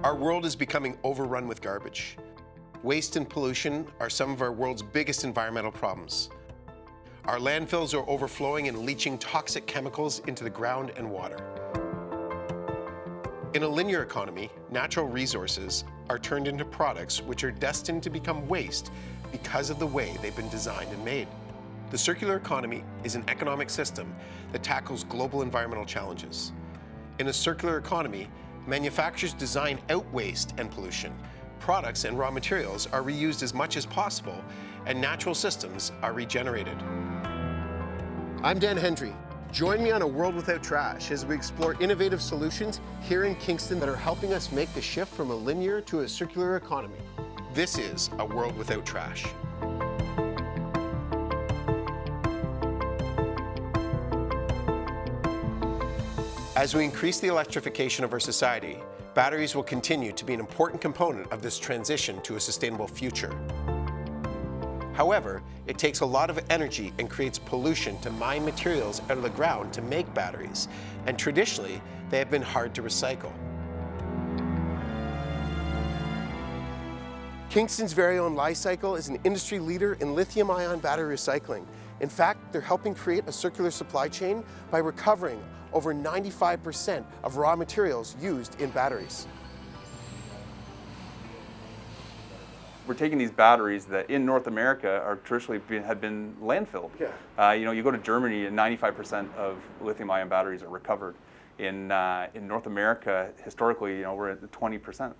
Our world is becoming overrun with garbage. Waste and pollution are some of our world's biggest environmental problems. Our landfills are overflowing and leaching toxic chemicals into the ground and water. In a linear economy, natural resources are turned into products which are destined to become waste because of the way they've been designed and made. The circular economy is an economic system that tackles global environmental challenges. In a circular economy, manufacturers design out waste and pollution. Products and raw materials are reused as much as possible, and natural systems are regenerated. I'm Dan Hendry. Join me on A World Without Trash as we explore innovative solutions here in Kingston that are helping us make the shift from a linear to a circular economy. This is A World Without Trash. As we increase the electrification of our society, batteries will continue to be an important component of this transition to a sustainable future. However, it takes a lot of energy and creates pollution to mine materials out of the ground to make batteries, and traditionally, they have been hard to recycle. Kingston's very own Li-Cycle is an industry leader in lithium-ion battery recycling. In fact, they're helping create a circular supply chain by recovering over 95% of raw materials used in batteries. We're taking these batteries that in North America are traditionally have been landfilled. Yeah. You go to Germany and 95% of lithium-ion batteries are recovered. In North America, historically, we're at 20%.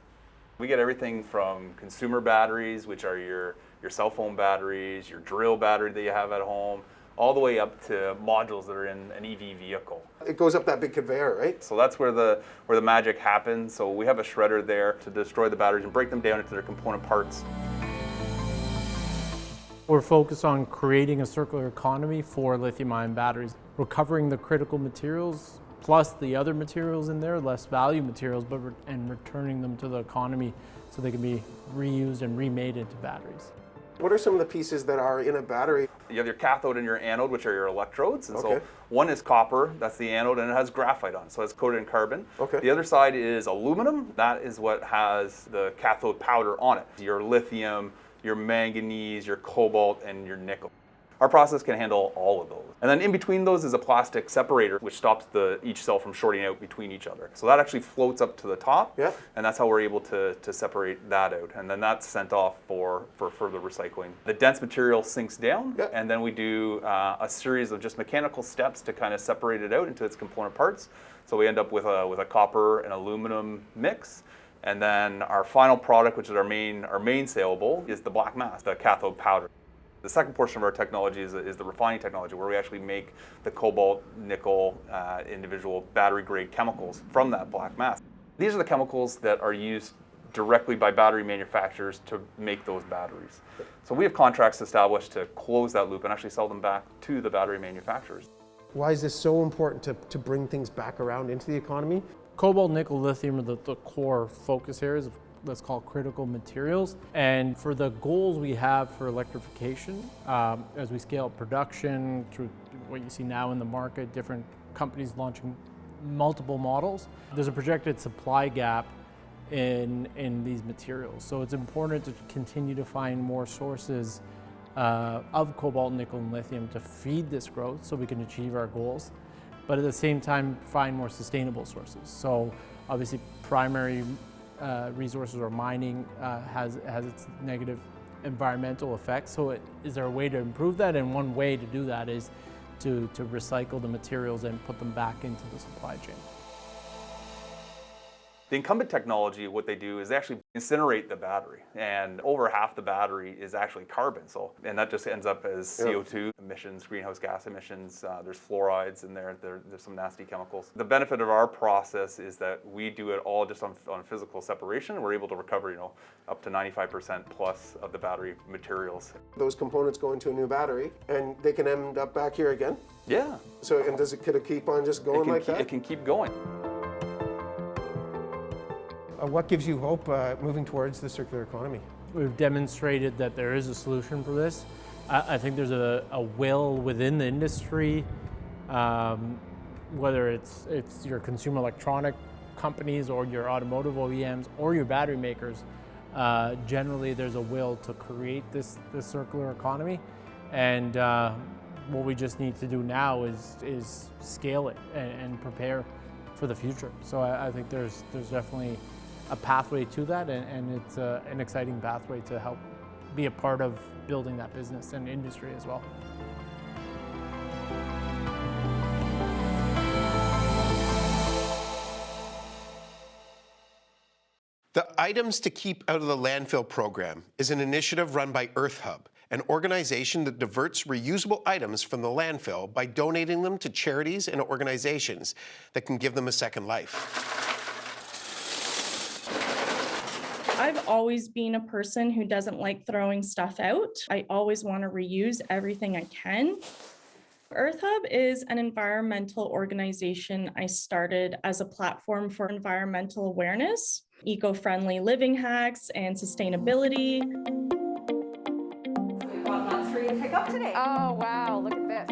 We get everything from consumer batteries, which are your cell phone batteries, your drill battery that you have at home, all the way up to modules that are in an EV vehicle. It goes up that big conveyor, right? So that's where the magic happens. So we have a shredder there to destroy the batteries and break them down into their component parts. We're focused on creating a circular economy for lithium-ion batteries, recovering the critical materials plus the other materials in there, less value materials, and returning them to the economy so they can be reused and remade into batteries. What are some of the pieces that are in a battery? You have your cathode and your anode, which are your electrodes. And Okay. so one is copper, that's the anode, and it has graphite on it, so it's coated in carbon. Okay. The other side is aluminum. That is what has the cathode powder on it. Your lithium, your manganese, your cobalt, and your nickel. Our process can handle all of those. And then in between those is a plastic separator, which stops each cell from shorting out between each other. So that actually floats up to the top, Yeah. and that's how we're able to separate that out. And then that's sent off for further recycling. The dense material sinks down, Yeah. and then we do a series of just mechanical steps to kind of separate it out into its component parts. So we end up with a copper and aluminum mix. And then our final product, which is our main saleable, is the black mass, the cathode powder. The second portion of our technology is the refining technology, where we actually make the cobalt, nickel, individual battery-grade chemicals from that black mass. These are the chemicals that are used directly by battery manufacturers to make those batteries. So we have contracts established to close that loop and actually sell them back to the battery manufacturers. Why is this so important to bring things back around into the economy? Cobalt, nickel, lithium are the core focus areas of let's call critical materials. And for the goals we have for electrification, as we scale up production through what you see now in the market, different companies launching multiple models, there's a projected supply gap in these materials. So it's important to continue to find more sources of cobalt, nickel, and lithium to feed this growth so we can achieve our goals, but at the same time find more sustainable sources. So obviously primary resources or mining has its negative environmental effects. So is there a way to improve that? And one way to do that is to recycle the materials and put them back into the supply chain. The incumbent technology, what they do is they actually incinerate the battery, and over half the battery is actually carbon. And that just ends up as CO2 emissions, greenhouse gas emissions. There's fluorides in there. There's some nasty chemicals. The benefit of our process is that we do it all just on physical separation. We're able to recover, up to 95% plus of the battery materials. Those components go into a new battery, and they can end up back here again? Yeah. So, and could it keep on just going like that? It can keep going. What gives you hope moving towards the circular economy? We've demonstrated that there is a solution for this. I think there's a will within the industry, whether it's your consumer electronic companies or your automotive OEMs or your battery makers, generally there's a will to create this circular economy. And what we just need to do now is scale it and prepare for the future. So I think there's definitely a pathway to that, and it's an exciting pathway to help be a part of building that business and industry as well. The Items to Keep Out of the Landfill program is an initiative run by Earthub, an organization that diverts reusable items from the landfill by donating them to charities and organizations that can give them a second life. I've always been a person who doesn't like throwing stuff out. I always want to reuse everything I can. Earthub is an environmental organization I started as a platform for environmental awareness, eco-friendly living hacks, and sustainability. We've got lots for you to pick up today. Oh, wow, look at this.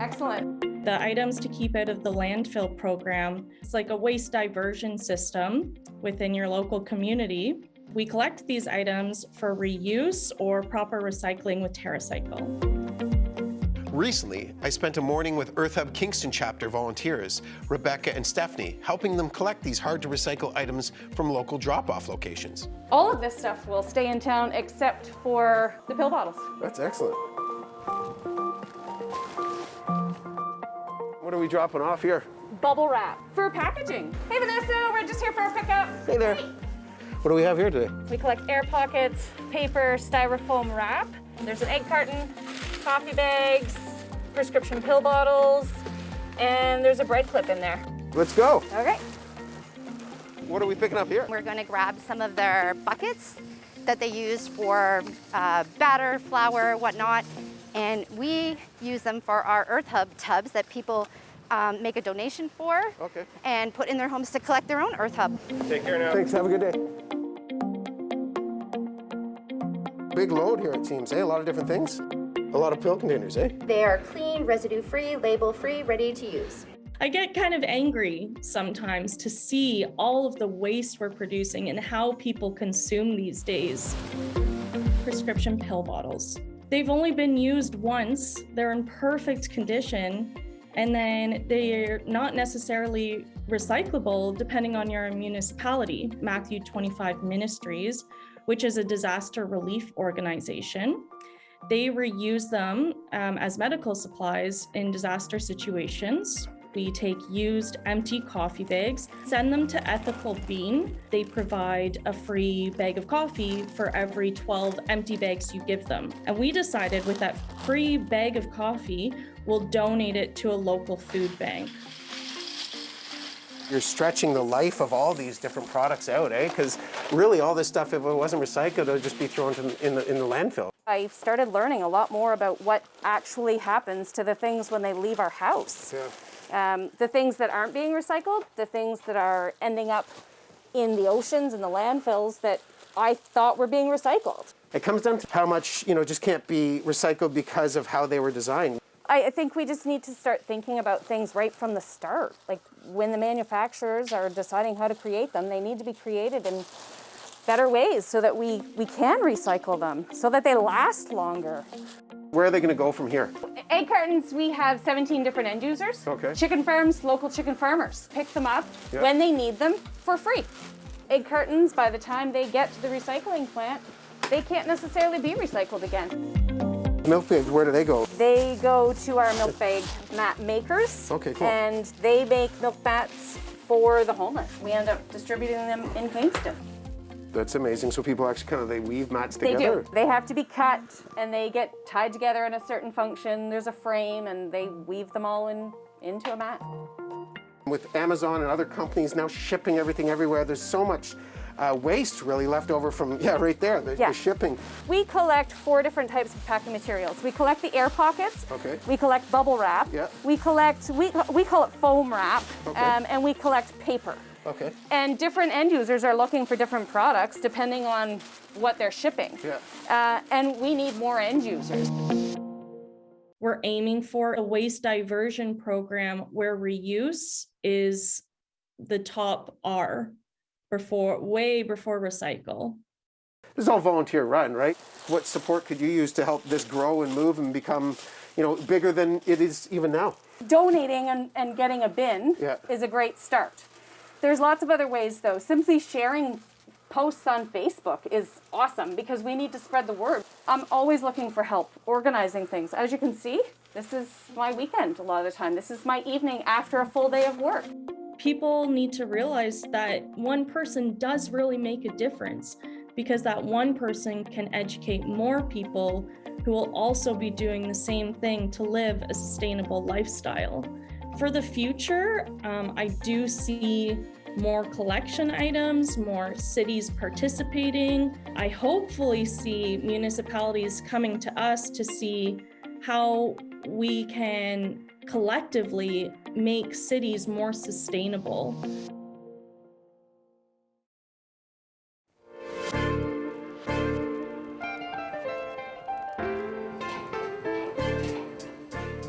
Excellent. The Items to Keep Out of the Landfill program, it's like a waste diversion system within your local community. We collect these items for reuse or proper recycling with TerraCycle. Recently, I spent a morning with Earthub Kingston chapter volunteers, Rebecca and Stephanie, helping them collect these hard-to-recycle items from local drop-off locations. All of this stuff will stay in town except for the pill bottles. That's excellent. What are we dropping off here? Bubble wrap for packaging. Hey Vanessa, we're just here for a pickup. Hey there. What do we have here today? We collect air pockets, paper, styrofoam wrap. There's an egg carton, coffee bags, prescription pill bottles, and there's a bread clip in there. Let's go. Okay. What are we picking up here? We're going to grab some of their buckets that they use for batter, flour, whatnot, and we use them for our Earthub tubs that people make a donation for and put in their homes to collect their own Earthub. Take care now. Thanks, have a good day. Big load here, it seems, eh? A lot of different things. A lot of pill containers, eh? They are clean, residue-free, label-free, ready to use. I get kind of angry sometimes to see all of the waste we're producing and how people consume these days. Prescription pill bottles. They've only been used once, they're in perfect condition, and then they're not necessarily recyclable depending on your municipality. Matthew 25 Ministries, which is a disaster relief organization, they reuse them as medical supplies in disaster situations. We take used empty coffee bags, send them to Ethical Bean. They provide a free bag of coffee for every 12 empty bags you give them. And we decided with that free bag of coffee, we'll donate it to a local food bank. You're stretching the life of all these different products out, eh? Because really all this stuff, if it wasn't recycled, it would just be thrown in the landfill. I started learning a lot more about what actually happens to the things when they leave our house. Yeah. The things that aren't being recycled, the things that are ending up in the oceans and the landfills that I thought were being recycled. It comes down to how much, just can't be recycled because of how they were designed. I think we just need to start thinking about things right from the start. Like when the manufacturers are deciding how to create them, they need to be created in better ways so that we can recycle them, so that they last longer. Where are they going to go from here? Egg cartons, we have 17 different end users. Okay. Chicken farms, local chicken farmers pick them up Yep. when they need them for free. Egg cartons, by the time they get to the recycling plant, they can't necessarily be recycled again. Milk bags, where do they go? They go to our milk bag mat makers. Okay, cool. And they make milk mats for the homeless. We end up distributing them in Kingston. That's amazing. So people actually they weave mats They together? do. They have to be cut and they get tied together in a certain function. There's a frame and they weave them all into a mat. With Amazon and other companies now shipping everything everywhere, there's so much waste really left over from, right there, the shipping. We collect 4 different types of packing materials. We collect the air pockets. Okay. We collect bubble wrap. Yeah. We collect, we call it foam wrap. Okay. And we collect paper. Okay. And different end users are looking for different products depending on what they're shipping. Yeah. And we need more end users. We're aiming for a waste diversion program where reuse is the top R way before recycle. This is all volunteer run, right? What support could you use to help this grow and move and become, bigger than it is even now? Donating and getting a bin is a great start. There's lots of other ways though. Simply sharing posts on Facebook is awesome because we need to spread the word. I'm always looking for help organizing things. As you can see, this is my weekend a lot of the time. This is my evening after a full day of work. People need to realize that one person does really make a difference, because that one person can educate more people who will also be doing the same thing to live a sustainable lifestyle. For the future, I do see more collection items, more cities participating. I hopefully see municipalities coming to us to see how we can collectively make cities more sustainable.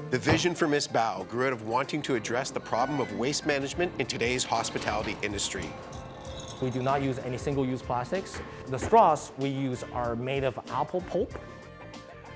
The vision for Ms. Bao grew out of wanting to address the problem of waste management in today's hospitality industry. We do not use any single-use plastics. The straws we use are made of apple pulp.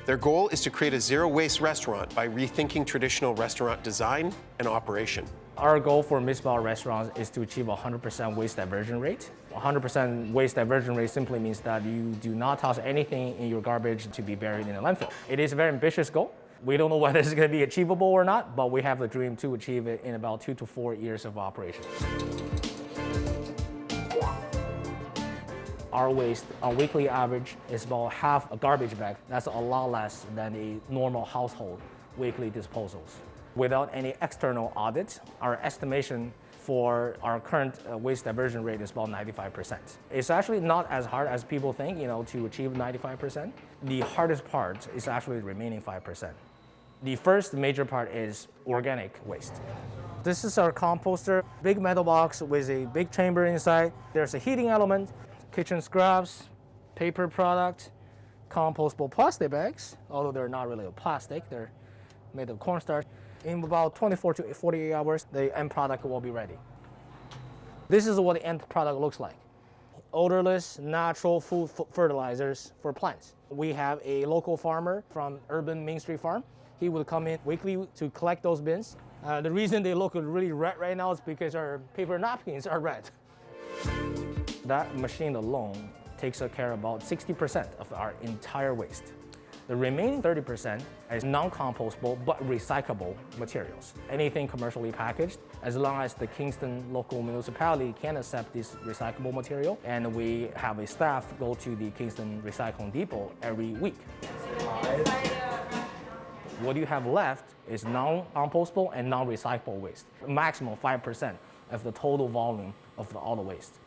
Their goal is to create a zero-waste restaurant by rethinking traditional restaurant design and operation. Our goal for Ms. Bao restaurants is to achieve 100% waste diversion rate. 100% waste diversion rate simply means that you do not toss anything in your garbage to be buried in a landfill. It is a very ambitious goal. We don't know whether it's going to be achievable or not, but we have the dream to achieve it in about 2 to 4 years of operation. Our waste, on weekly average, is about half a garbage bag. That's a lot less than a normal household weekly disposals. Without any external audit, our estimation for our current waste diversion rate is about 95%. It's actually not as hard as people think, to achieve 95%. The hardest part is actually the remaining 5%. The first major part is organic waste. This is our composter, big metal box with a big chamber inside. There's a heating element, kitchen scraps, paper product, compostable plastic bags, although they're not really plastic, they're made of cornstarch. In about 24 to 48 hours, the end product will be ready. This is what the end product looks like. Odorless, natural food fertilizers for plants. We have a local farmer from Urban Main Street Farm. He will come in weekly to collect those bins. The reason they look really red right now is because our paper napkins are red. That machine alone takes care of about 60% of our entire waste. The remaining 30% is non-compostable but recyclable materials. Anything commercially packaged, as long as the Kingston local municipality can accept this recyclable material, and we have a staff go to the Kingston Recycling Depot every week. What you have left is non-compostable and non-recyclable waste, maximum 5% of the total volume of all the waste.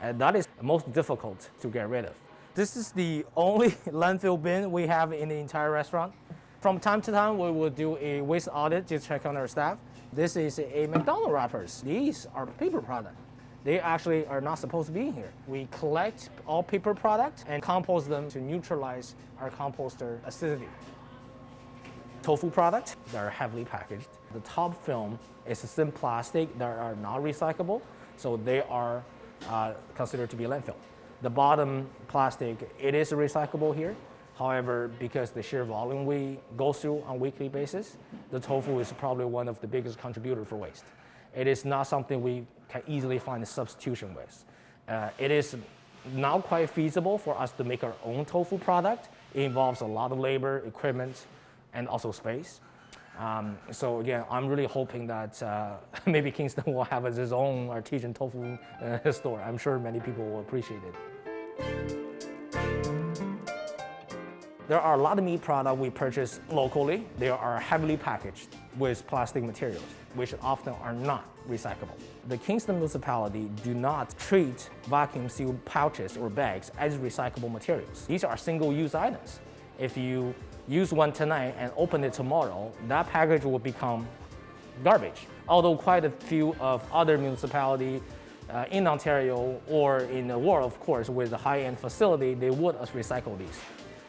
And that is the most difficult to get rid of. This is the only landfill bin we have in the entire restaurant. From time to time, we will do a waste audit to check on our staff. This is a McDonald's wrappers. These are paper product. They actually are not supposed to be here. We collect all paper product and compost them to neutralize our composter acidity. Tofu products that are heavily packaged. The top film is a thin plastic that are not recyclable, so they are considered to be landfill. The bottom plastic, it is recyclable here. However, because the sheer volume we go through on a weekly basis, the tofu is probably one of the biggest contributors for waste. It is not something we can easily find a substitution with. It is not quite feasible for us to make our own tofu product. It involves a lot of labor, equipment, and also space. So again, I'm really hoping that maybe Kingston will have its own artisan tofu store. I'm sure many people will appreciate it. There are a lot of meat products we purchase locally. They are heavily packaged with plastic materials, which often are not recyclable. The Kingston municipality do not treat vacuum sealed pouches or bags as recyclable materials. These are single-use items. If you use one tonight and open it tomorrow, that package will become garbage. Although quite a few of other municipalities in Ontario or in the world, of course, with a high-end facility, they would recycle these.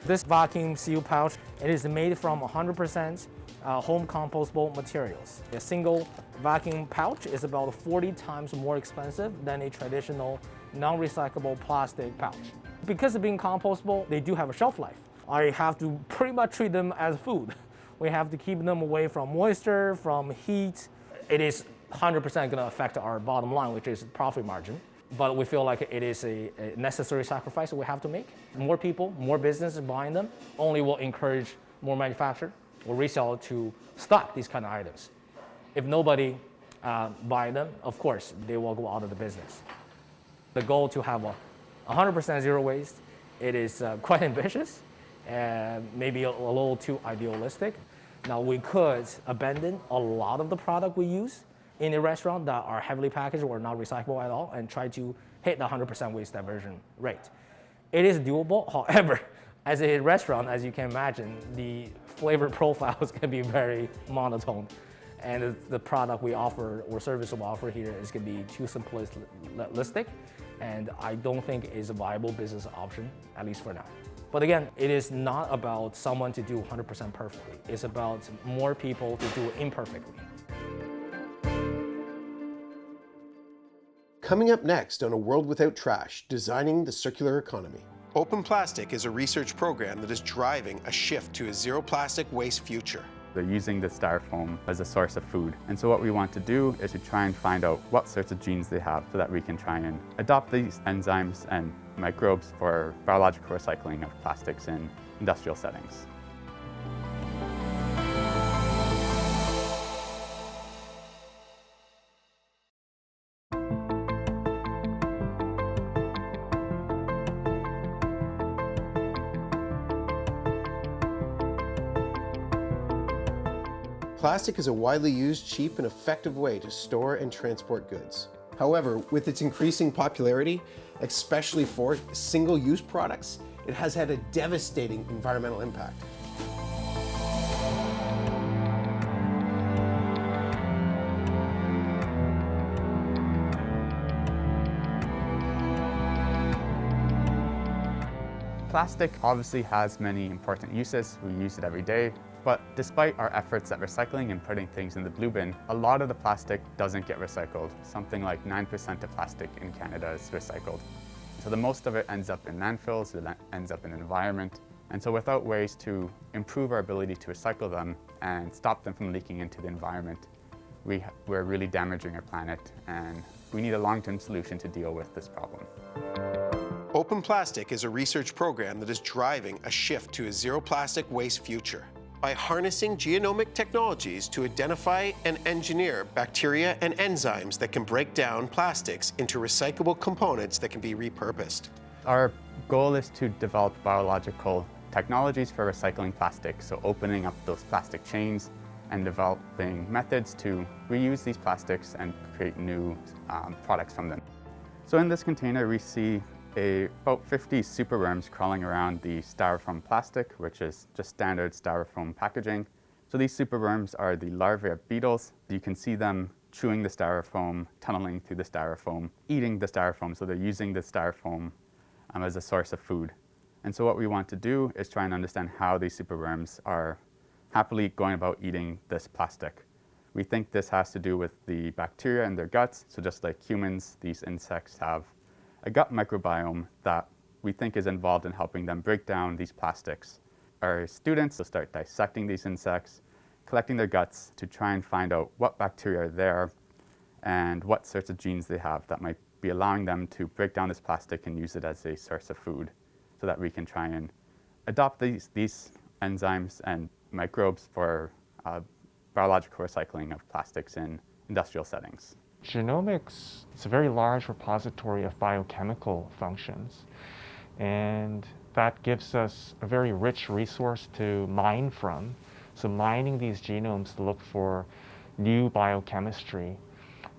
This vacuum seal pouch, it is made from 100% home compostable materials. A single vacuum pouch is about 40 times more expensive than a traditional non-recyclable plastic pouch. Because of being compostable, they do have a shelf life. I have to pretty much treat them as food. We have to keep them away from moisture, from heat. It is 100% going to affect our bottom line, which is profit margin. But we feel like it is a necessary sacrifice that we have to make. More people, more businesses buying them only will encourage more manufacturer or reseller to stock these kind of items. If nobody buy them, of course, they will go out of the business. The goal to have 100% zero waste, it is quite ambitious and maybe a little too idealistic. Now we could abandon a lot of the product we use in a restaurant that are heavily packaged or not recyclable at all and try to hit the 100% waste diversion rate. It is doable, however, as a restaurant, as you can imagine, the flavor profiles can be very monotone. And the product we offer or service we offer here is going to be too simplistic, and I don't think is a viable business option, at least for now. But again, it is not about someone to do 100% perfectly. It's about more people to do it imperfectly. Coming up next on A World Without Trash, Designing the Circular Economy. Open Plastic is a research program that is driving a shift to a zero plastic waste future. They're using the styrofoam as a source of food. And so what we want to do is to try and find out what sorts of genes they have so that we can try and adopt these enzymes and microbes for biological recycling of plastics in industrial settings. Plastic is a widely used, cheap, and effective way to store and transport goods. However, with its increasing popularity, especially for single-use products, it has had a devastating environmental impact. Plastic obviously has many important uses. We use it every day. But despite our efforts at recycling and putting things in the blue bin, a lot of the plastic doesn't get recycled. Something like 9% of plastic in Canada is recycled. So the most of it ends up in landfills, it ends up in the environment. And so without ways to improve our ability to recycle them and stop them from leaking into the environment, we're really damaging our planet, and we need a long-term solution to deal with this problem. Open Plastic is a research program that is driving a shift to a zero plastic waste future. By harnessing genomic technologies to identify and engineer bacteria and enzymes that can break down plastics into recyclable components that can be repurposed. Our goal is to develop biological technologies for recycling plastic, so opening up those plastic chains and developing methods to reuse these plastics and create new products from them. So in this container we see about 50 superworms crawling around the styrofoam plastic, which is just standard styrofoam packaging. So these superworms are the larvae of beetles. You can see them chewing the styrofoam, tunneling through the styrofoam, eating the styrofoam. So they're using the styrofoam as a source of food. And so what we want to do is try and understand how these superworms are happily going about eating this plastic. We think this has to do with the bacteria in their guts. So just like humans, these insects have a gut microbiome that we think is involved in helping them break down these plastics. Our students will start dissecting these insects, collecting their guts to try and find out what bacteria are there and what sorts of genes they have that might be allowing them to break down this plastic and use it as a source of food, so that we can try and adopt these enzymes and microbes for biological recycling of plastics in industrial settings. Genomics is a very large repository of biochemical functions, and that gives us a very rich resource to mine from. So mining these genomes to look for new biochemistry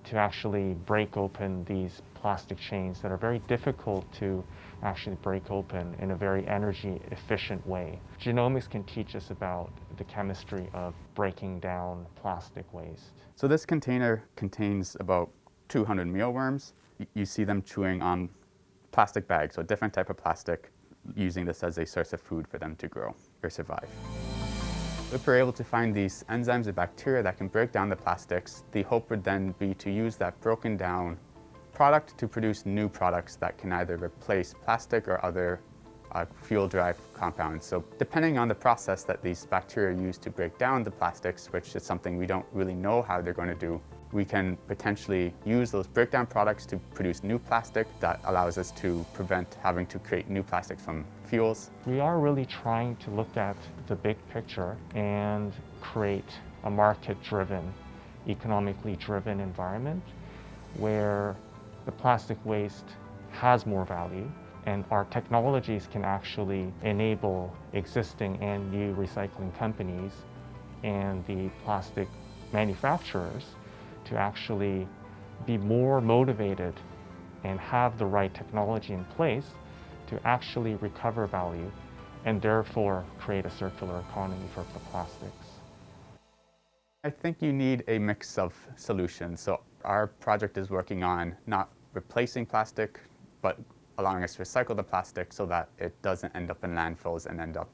to actually break open these plastic chains that are very difficult to actually break open in a very energy efficient way. Genomics can teach us about the chemistry of breaking down plastic waste. So this container contains about 200 mealworms. You see them chewing on plastic bags, so a different type of plastic. using this as a source of food for them to grow or survive. If we're able to find these enzymes or bacteria that can break down the plastics, the hope would then be to use that broken down product to produce new products that can either replace plastic or other fuel-derived compounds. So depending on the process that these bacteria use to break down the plastics, which is something we don't really know how they're going to do, we can potentially use those breakdown products to produce new plastic that allows us to prevent having to create new plastics from fuels. We are really trying to look at the big picture and create a market-driven, economically driven environment where the plastic waste has more value, and our technologies can actually enable existing and new recycling companies and the plastic manufacturers to actually be more motivated and have the right technology in place to actually recover value and therefore create a circular economy for the plastics. I think you need a mix of solutions. So our project is working on not replacing plastic, but allowing us to recycle the plastic so that it doesn't end up in landfills and end up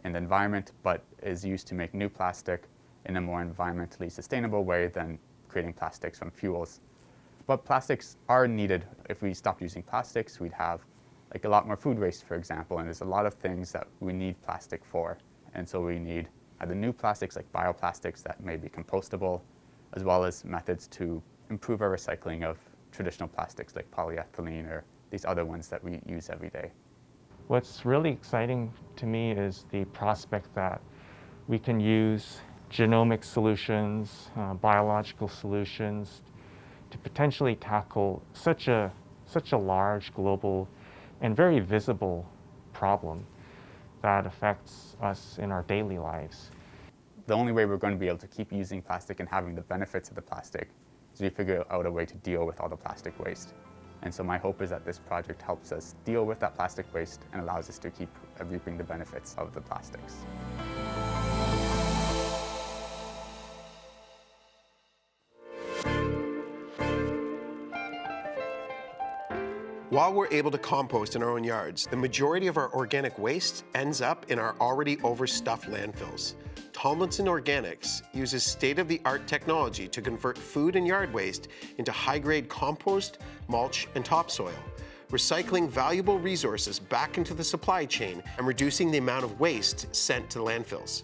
in the environment, but is used to make new plastic in a more environmentally sustainable way than creating plastics from fuels. But plastics are needed. If we stopped using plastics, we'd have like a lot more food waste, for example, and there's a lot of things that we need plastic for. And so we need either new plastics like bioplastics that may be compostable, as well as methods to improve our recycling of traditional plastics like polyethylene or these other ones that we use every day. What's really exciting to me is the prospect that we can use genomic solutions, biological solutions to potentially tackle such a large global and very visible problem that affects us in our daily lives. The only way we're going to be able to keep using plastic and having the benefits of the plastic is we figure out a way to deal with all the plastic waste. And so my hope is that this project helps us deal with that plastic waste and allows us to keep reaping the benefits of the plastics. While we're able to compost in our own yards, the majority of our organic waste ends up in our already overstuffed landfills. Tomlinson Organics uses state-of-the-art technology to convert food and yard waste into high-grade compost, mulch, and topsoil, recycling valuable resources back into the supply chain and reducing the amount of waste sent to landfills.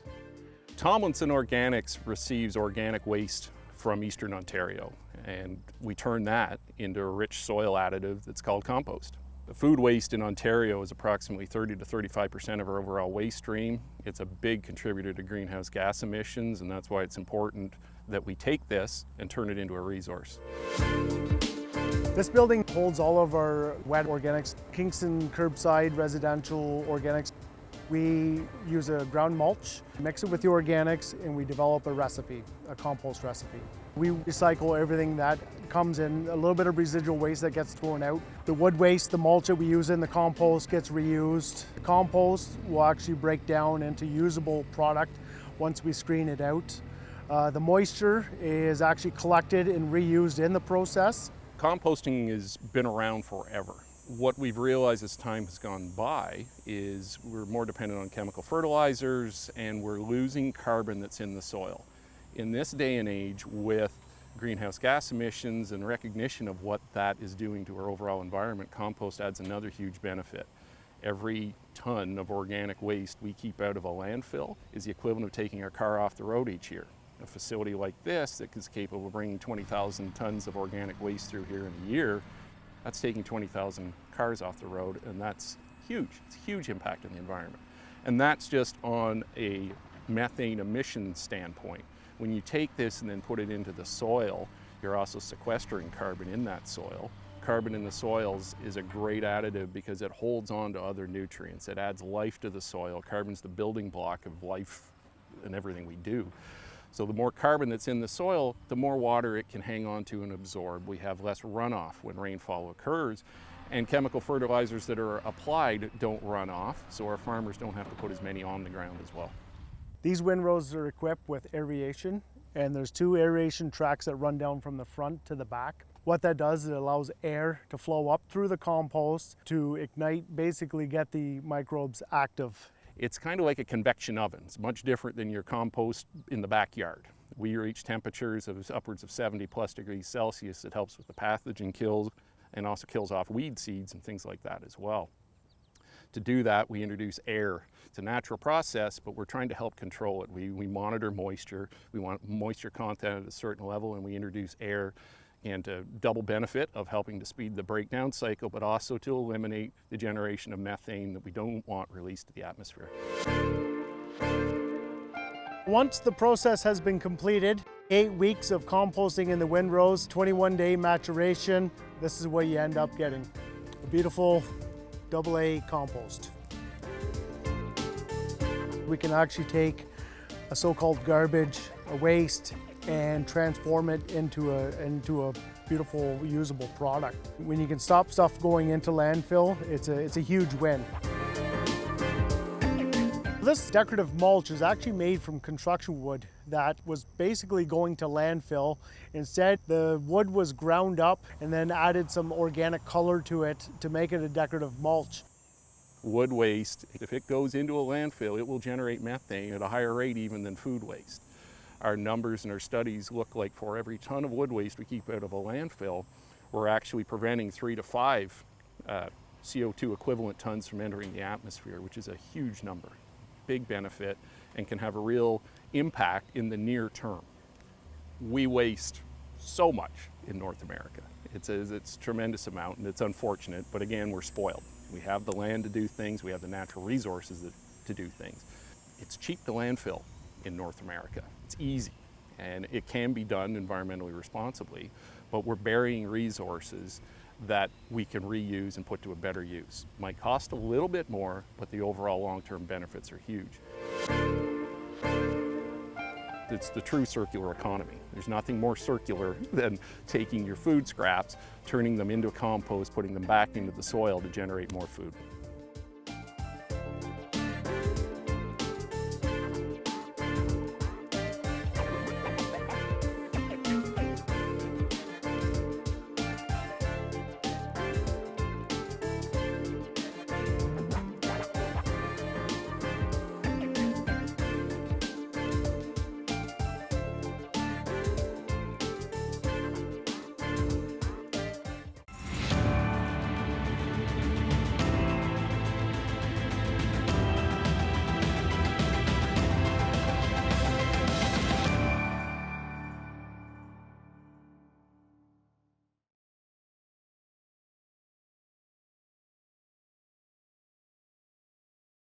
Tomlinson Organics receives organic waste from Eastern Ontario, and we turn that into a rich soil additive that's called compost. The food waste in Ontario is approximately 30 to 35% of our overall waste stream. It's a big contributor to greenhouse gas emissions, and that's why it's important that we take this and turn it into a resource. This building holds all of our wet organics, Kingston curbside residential organics. We use a ground mulch, mix it with the organics, and we develop a recipe, a compost recipe. We recycle everything that comes in, a little bit of residual waste that gets thrown out. The wood waste, the mulch that we use in the compost gets reused. The compost will actually break down into usable product once we screen it out. The moisture is actually collected and reused in the process. Composting has been around forever. What we've realized as time has gone by is we're more dependent on chemical fertilizers and we're losing carbon that's in the soil. In this day and age, with greenhouse gas emissions and recognition of what that is doing to our overall environment, compost adds another huge benefit. Every ton of organic waste we keep out of a landfill is the equivalent of taking our car off the road each year. A facility like this that is capable of bringing 20,000 tons of organic waste through here in a year, that's taking 20,000 cars off the road, and that's huge. It's a huge impact on the environment. And that's just on a methane emission standpoint. When you take this and then put it into the soil, you're also sequestering carbon in that soil. Carbon in the soils is a great additive because it holds on to other nutrients. It adds life to the soil. Carbon's the building block of life and everything we do. So the more carbon that's in the soil, the more water it can hang on to and absorb. We have less runoff when rainfall occurs, and chemical fertilizers that are applied don't run off, so our farmers don't have to put as many on the ground as well. These windrows are equipped with aeration, and there's 2 aeration tracks that run down from the front to the back. What that does is it allows air to flow up through the compost to ignite, basically get the microbes active. It's kind of like a convection oven. It's much different than your compost in the backyard. We reach temperatures of upwards of 70+ degrees Celsius. It helps with the pathogen kills and also kills off weed seeds and things like that as well. To do that, we introduce air. It's a natural process, but we're trying to help control it. We monitor moisture. We want moisture content at a certain level, and we introduce air, and a double benefit of helping to speed the breakdown cycle, but also to eliminate the generation of methane that we don't want released to the atmosphere. Once the process has been completed, 8 weeks of composting in the windrows, 21-day maturation, this is what you end up getting. A beautiful AA compost. We can actually take a so-called garbage, a waste, and transform it into a beautiful, usable product. When you can stop stuff going into landfill, it's a huge win. This decorative mulch is actually made from construction wood that was basically going to landfill. Instead, the wood was ground up and then added some organic color to it to make it a decorative mulch. Wood waste, if it goes into a landfill, it will generate methane at a higher rate even than food waste. Our numbers and our studies look like for every ton of wood waste we keep out of a landfill, we're actually preventing 3 to 5 CO2 equivalent tons from entering the atmosphere, which is a huge number. Big benefit and can have a real impact in the near term. We waste so much in North America. It's a tremendous amount, and it's unfortunate, but again, we're spoiled. We have the land to do things, we have the natural resources to do things. It's cheap to landfill in North America. It's easy, and it can be done environmentally responsibly, but we're burying resources that we can reuse and put to a better use. Might cost a little bit more, but the overall long-term benefits are huge. It's the true circular economy. There's nothing more circular than taking your food scraps, turning them into compost, putting them back into the soil to generate more food.